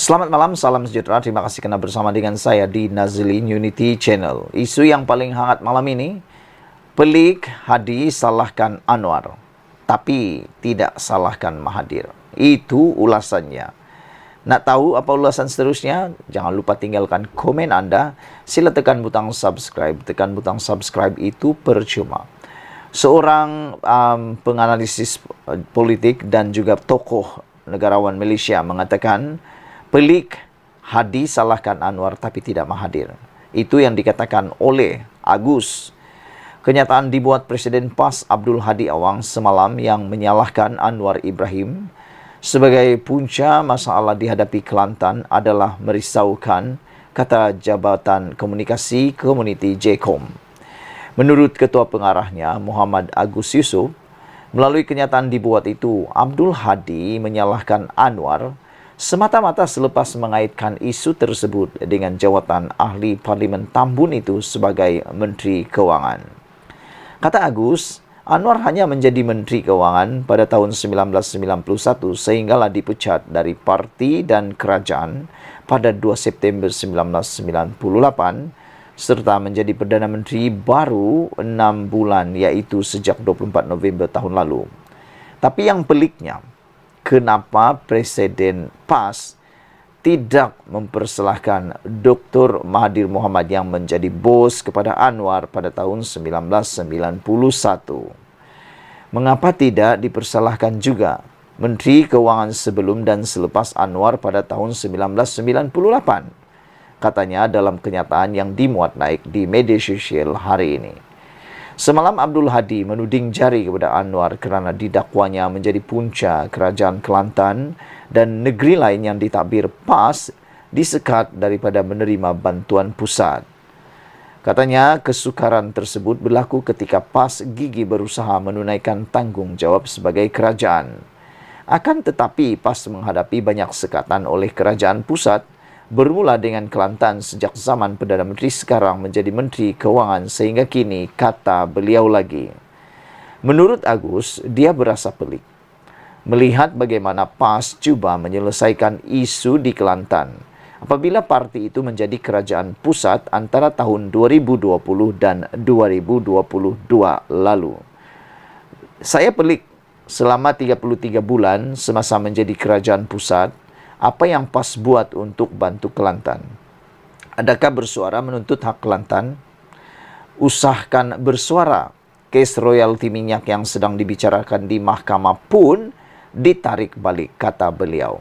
Selamat malam, salam sejahtera. Terima kasih karena bersama dengan saya di Nazlin Unity Channel. Isu yang paling hangat malam ini, Pelik Hadi salahkan Anwar, tapi tidak salahkan Mahathir. Itu ulasannya. Nak tahu apa ulasan seterusnya? Jangan lupa tinggalkan komen Anda. Sila tekan butang subscribe. Tekan butang subscribe itu percuma. Seorang penganalisis politik dan juga tokoh negarawan Malaysia mengatakan, Pelik Hadi salahkan Anwar tapi tidak Mahathir. Itu yang dikatakan oleh Agus. Kenyataan dibuat Presiden PAS Abdul Hadi Awang semalam yang menyalahkan Anwar Ibrahim sebagai punca masalah dihadapi Kelantan adalah merisaukan, kata Jabatan Komunikasi Komuniti JKOM. Menurut Ketua Pengarahnya Muhammad Agus Yusuf, melalui kenyataan dibuat itu, Abdul Hadi menyalahkan Anwar semata-mata selepas mengaitkan isu tersebut dengan jawatan ahli Parlimen Tambun itu sebagai Menteri Keuangan. Kata Agus, Anwar hanya menjadi Menteri Keuangan pada tahun 1991 sehinggalah dipecat dari parti dan kerajaan pada 2 September 1998 serta menjadi Perdana Menteri baru 6 bulan iaitu sejak 24 November tahun lalu. Tapi yang peliknya, kenapa Presiden PAS tidak mempersalahkan Dr. Mahathir Mohamad yang menjadi bos kepada Anwar pada tahun 1991? Mengapa tidak dipersalahkan juga Menteri Keuangan sebelum dan selepas Anwar pada tahun 1998? Katanya dalam kenyataan yang dimuat naik di media sosial hari ini. Semalam Abdul Hadi menuding jari kepada Anwar kerana didakwanya menjadi punca kerajaan Kelantan dan negeri lain yang ditadbir PAS disekat daripada menerima bantuan pusat. Katanya kesukaran tersebut berlaku ketika PAS gigih berusaha menunaikan tanggungjawab sebagai kerajaan. Akan tetapi PAS menghadapi banyak sekatan oleh kerajaan pusat bermula dengan Kelantan sejak zaman Perdana Menteri sekarang menjadi Menteri Keuangan sehingga kini, kata beliau lagi. Menurut Agus, dia berasa pelik melihat bagaimana PAS cuba menyelesaikan isu di Kelantan apabila parti itu menjadi kerajaan pusat antara tahun 2020 dan 2022 lalu. Saya pelik selama 33 bulan semasa menjadi kerajaan pusat, apa yang PAS buat untuk bantu Kelantan? Adakah bersuara menuntut hak Kelantan? Usahakan bersuara. Kes royalti minyak yang sedang dibicarakan di mahkamah pun ditarik balik, kata beliau.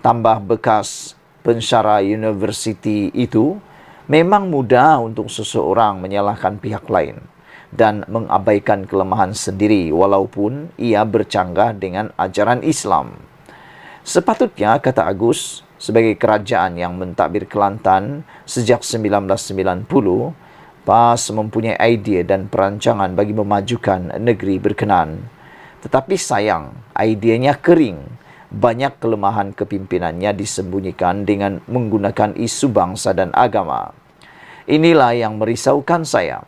Tambah bekas pensyarah universiti itu, memang mudah untuk seseorang menyalahkan pihak lain dan mengabaikan kelemahan sendiri walaupun ia bercanggah dengan ajaran Islam. Sepatutnya, kata Agus, sebagai kerajaan yang mentadbir Kelantan sejak 1990, PAS mempunyai idea dan perancangan bagi memajukan negeri berkenan. Tetapi sayang, ideanya kering. Banyak kelemahan kepimpinannya disembunyikan dengan menggunakan isu bangsa dan agama. Inilah yang merisaukan saya.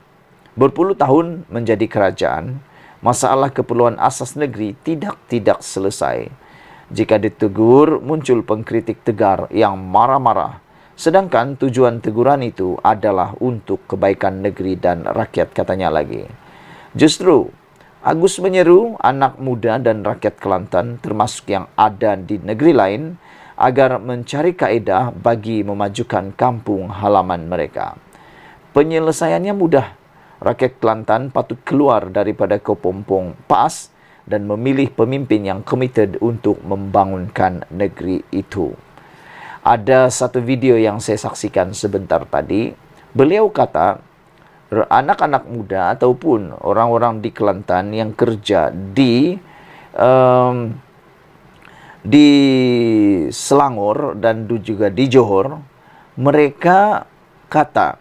Berpuluh tahun menjadi kerajaan, masalah keperluan asas negeri tidak selesai. Jika ditegur, muncul pengkritik tegar yang marah-marah. Sedangkan tujuan teguran itu adalah untuk kebaikan negeri dan rakyat, katanya lagi. Justru, Agus menyeru anak muda dan rakyat Kelantan, termasuk yang ada di negeri lain, agar mencari kaedah bagi memajukan kampung halaman mereka. Penyelesaiannya mudah. Rakyat Kelantan patut keluar daripada kepompong PAS dan memilih pemimpin yang komited untuk membangunkan negeri itu. Ada satu video yang saya saksikan sebentar tadi. Beliau kata, anak-anak muda ataupun orang-orang di Kelantan yang kerja di Selangor dan juga di Johor, mereka kata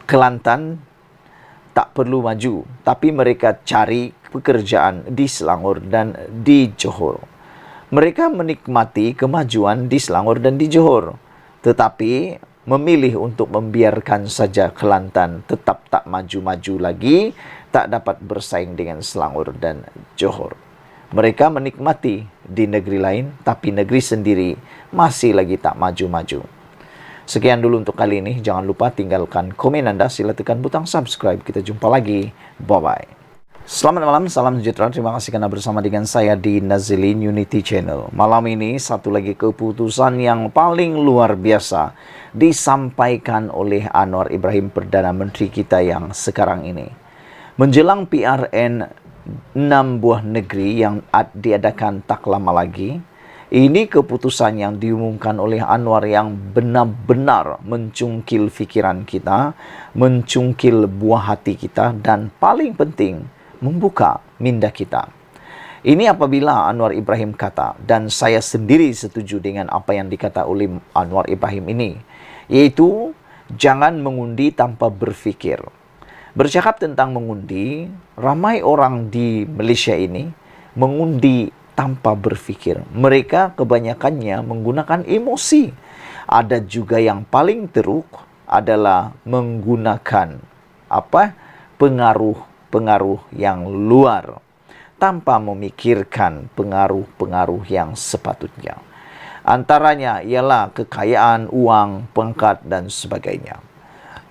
Kelantan tak perlu maju, tapi mereka cari pekerjaan di Selangor dan di Johor. Mereka menikmati kemajuan di Selangor dan di Johor, tetapi memilih untuk membiarkan saja Kelantan tetap tak maju-maju lagi, tak dapat bersaing dengan Selangor dan Johor. Mereka menikmati di negeri lain, tapi negeri sendiri masih lagi tak maju-maju. Sekian dulu untuk kali ini. Jangan lupa tinggalkan komen Anda, sila tekan butang subscribe. Kita jumpa lagi. Bye-bye. Selamat malam, salam sejahtera. Terima kasih karena bersama dengan saya di Nazilin Unity Channel. Malam ini satu lagi keputusan yang paling luar biasa disampaikan oleh Anwar Ibrahim, Perdana Menteri kita yang sekarang ini. Menjelang PRN 6 buah negeri yang diadakan tak lama lagi, ini keputusan yang diumumkan oleh Anwar yang benar-benar mencungkil fikiran kita, mencungkil buah hati kita, dan paling penting, membuka minda kita. Ini apabila Anwar Ibrahim kata, dan saya sendiri setuju dengan apa yang dikata oleh Anwar Ibrahim ini, yaitu jangan mengundi tanpa berfikir. Bercakap tentang mengundi, ramai orang di Malaysia ini mengundi tanpa berfikir. Mereka kebanyakannya menggunakan emosi. Ada juga yang paling teruk adalah menggunakan pengaruh yang luar tanpa memikirkan pengaruh-pengaruh yang sepatutnya. Antaranya ialah kekayaan, uang, pangkat dan sebagainya.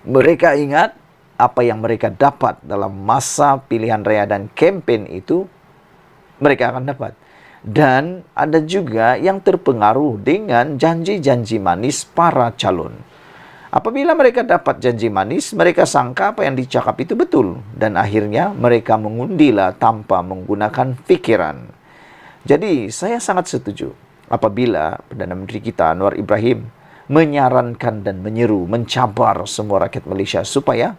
Mereka ingat apa yang mereka dapat dalam masa pilihan raya dan kempen itu mereka akan dapat. Dan ada juga yang terpengaruh dengan janji-janji manis para calon. Apabila mereka dapat janji manis, mereka sangka apa yang dicakap itu betul. Dan akhirnya mereka mengundilah tanpa menggunakan fikiran. Jadi saya sangat setuju apabila Perdana Menteri kita Anwar Ibrahim menyarankan dan menyeru, mencabar semua rakyat Malaysia supaya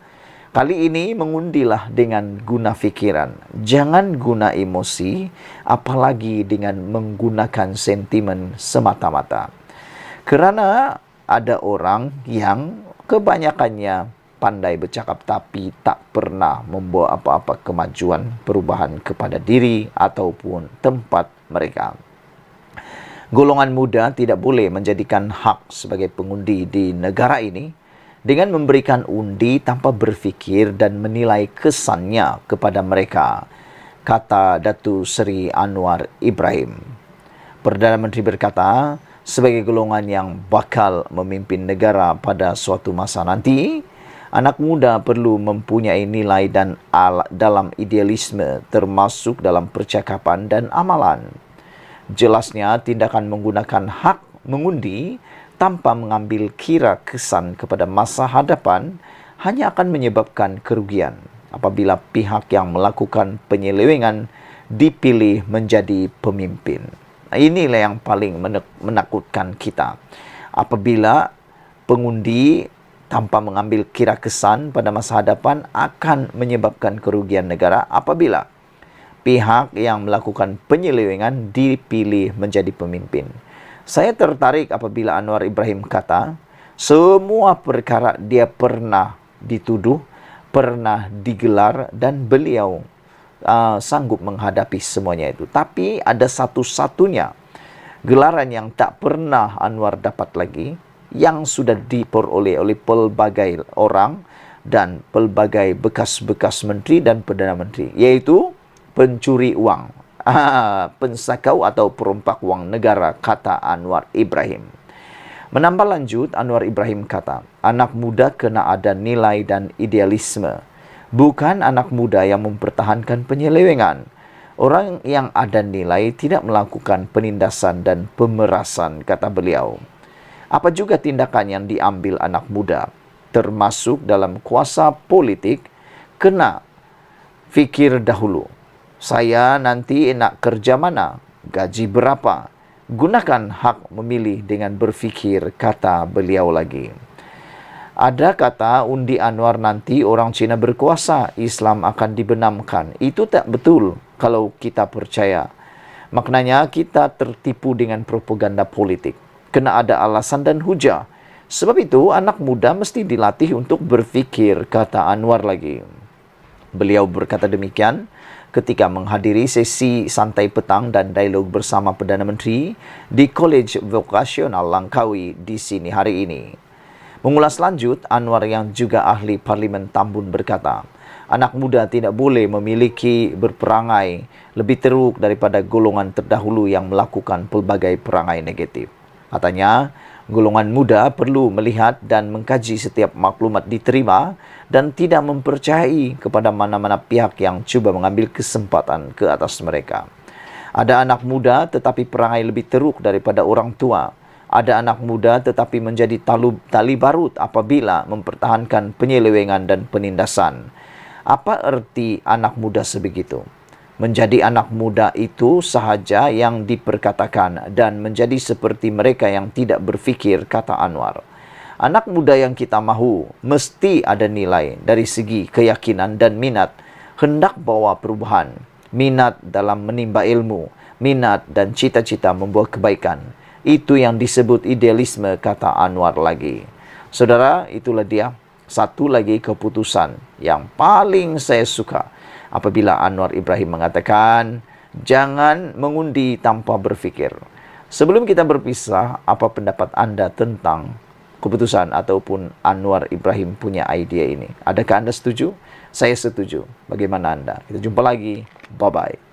kali ini mengundilah dengan guna fikiran. Jangan guna emosi, apalagi dengan menggunakan sentimen semata-mata. Kerana ada orang yang kebanyakannya pandai bercakap tapi tak pernah membawa apa-apa kemajuan, perubahan kepada diri ataupun tempat mereka. Golongan muda tidak boleh menjadikan hak sebagai pengundi di negara ini dengan memberikan undi tanpa berfikir dan menilai kesannya kepada mereka, kata Datuk Seri Anwar Ibrahim. Perdana Menteri berkata, sebagai golongan yang bakal memimpin negara pada suatu masa nanti, anak muda perlu mempunyai nilai dan dalam idealisme termasuk dalam percakapan dan amalan. Jelasnya, tindakan menggunakan hak mengundi tanpa mengambil kira kesan kepada masa hadapan hanya akan menyebabkan kerugian apabila pihak yang melakukan penyelewengan dipilih menjadi pemimpin. Inilah yang paling menakutkan kita. Apabila pengundi tanpa mengambil kira kesan pada masa hadapan akan menyebabkan kerugian negara apabila pihak yang melakukan penyelewengan dipilih menjadi pemimpin. Saya tertarik apabila Anwar Ibrahim kata, semua perkara dia pernah dituduh, pernah digelar dan beliau sanggup menghadapi semuanya itu. Tapi ada satu-satunya gelaran yang tak pernah Anwar dapat lagi, yang sudah diperoleh oleh pelbagai orang dan pelbagai bekas-bekas menteri dan Perdana Menteri, yaitu pencuri uang, pensakau atau perompak wang negara, kata Anwar Ibrahim. Menambah lanjut, Anwar Ibrahim kata, anak muda kena ada nilai dan idealisme. Bukan anak muda yang mempertahankan penyelewengan. Orang yang ada nilai tidak melakukan penindasan dan pemerasan, kata beliau. Apa juga tindakan yang diambil anak muda, termasuk dalam kuasa politik, kena fikir dahulu. Saya nanti nak kerja mana? Gaji berapa? Gunakan hak memilih dengan berfikir, kata beliau lagi. Ada kata undi Anwar nanti orang Cina berkuasa, Islam akan dibenamkan. Itu tak betul kalau kita percaya. Maknanya kita tertipu dengan propaganda politik. Kena ada alasan dan hujah. Sebab itu anak muda mesti dilatih untuk berfikir, kata Anwar lagi. Beliau berkata demikian ketika menghadiri sesi santai petang dan dialog bersama Perdana Menteri di Kolej Vokasional Langkawi di sini hari ini. Mengulas lanjut, Anwar yang juga ahli Parlimen Tambun berkata, Anak muda tidak boleh memiliki berperangai lebih teruk daripada golongan terdahulu yang melakukan pelbagai perangai negatif. Katanya, golongan muda perlu melihat dan mengkaji setiap maklumat diterima dan tidak mempercayai kepada mana-mana pihak yang cuba mengambil kesempatan ke atas mereka. Ada anak muda tetapi perangai lebih teruk daripada orang tua. Ada anak muda tetapi menjadi tali barut apabila mempertahankan penyelewengan dan penindasan. Apa erti anak muda sebegitu? Menjadi anak muda itu sahaja yang diperkatakan dan menjadi seperti mereka yang tidak berfikir, kata Anwar. Anak muda yang kita mahu mesti ada nilai dari segi keyakinan dan minat, hendak bawa perubahan, minat dalam menimba ilmu, minat dan cita-cita membuat kebaikan. Itu yang disebut idealisme, kata Anwar lagi. Saudara, itulah dia. Satu lagi keputusan yang paling saya suka apabila Anwar Ibrahim mengatakan, jangan mengundi tanpa berfikir. Sebelum kita berpisah, apa pendapat Anda tentang keputusan ataupun Anwar Ibrahim punya idea ini? Adakah Anda setuju? Saya setuju. Bagaimana Anda? Kita jumpa lagi. Bye-bye.